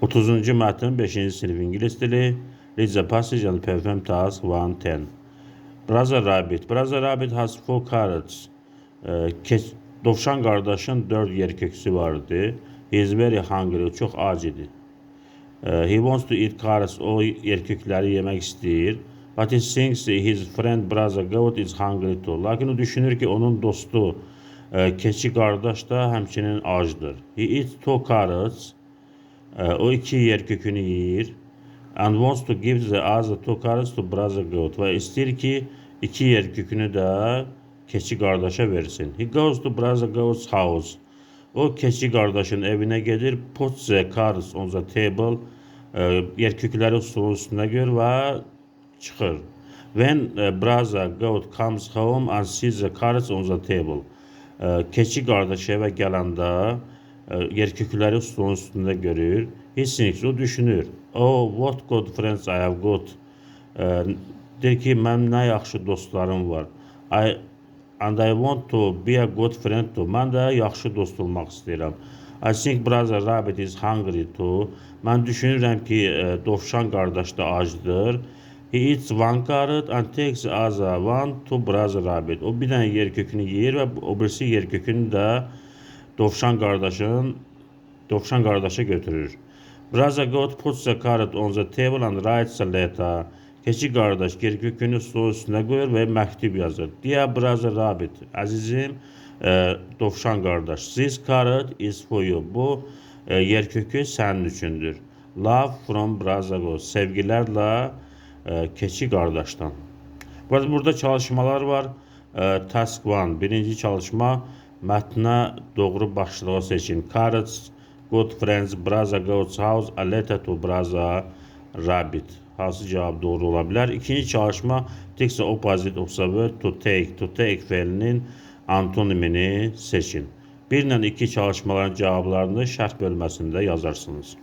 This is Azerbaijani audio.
30-cu mətn 5-ci sinif ingilis dili. Read the passage and perform task 110. Brother Rabbit. Brother Rabbit has 4 carrots. Dovşan qardaşın 4 yerköksü vardı. He is very hungry. O çox ac idi. He wants to eat carrots. O yerkökləri yemək istəyir. But he thinks his friend brother goat is hungry too. Lakin o düşünür ki, onun dostu keçi qardaş da həmçinin acdır. He eats 2 carrots. O 2 yerkökünü yeyir. And wants to give the other 2 carrots to brother goat. Və istəyir ki, 2 yerkökünü də keçi qardaşa versin. He goes to brother goat's house. O keçi qardaşın evinə gedir. Puts the carrots on the table. Yerkökləri stolun üstünə qoyur və çıxır. When brother goat comes home and sees the carrots on the table. Keçi qardaş evə gələndə yerkökləri stolun üstündə görür. He thinks, o düşünür. Oh, what good friends I have got. Deyir ki, mənim nə yaxşı dostlarım var. And I want to be a good friend too. Mən də yaxşı dost olmaq istəyirəm. I think brother rabbit is hungry too. Mən düşünürəm ki, dovşan qardaş da acdır. He eats 1 carrot and takes the other one to brother rabbit. O bir dənə yerkökünü yeyir və o birisi yerkökünü də dovşan qardaşa götürür. Brother goat puts the carrot on the table and writes a letter. Keçi qardaş yerkökünü stolun üstünə qoyur və məktub yazır. Dear brother rabbit, əzizim dovşan qardaş. This carrot is for you. Bu yerkökü sənin üçündür. Love from brother goat. Sevgilərlə keçi qardaşdan. Burada çalışmalar var. Task 1. Birinci çalışma. Mətnə doğru başlığı seçin. Carrots, good friends, brother goat's house, a letter to brother rabbit. Hansı cavab doğru ola bilər? İkinci çalışma. Take the opposite of the word to take. To take fe'linin antonimini seçin. 1 ilə 2 çalışmaların cavablarını şərh bölməsində yazarsınız.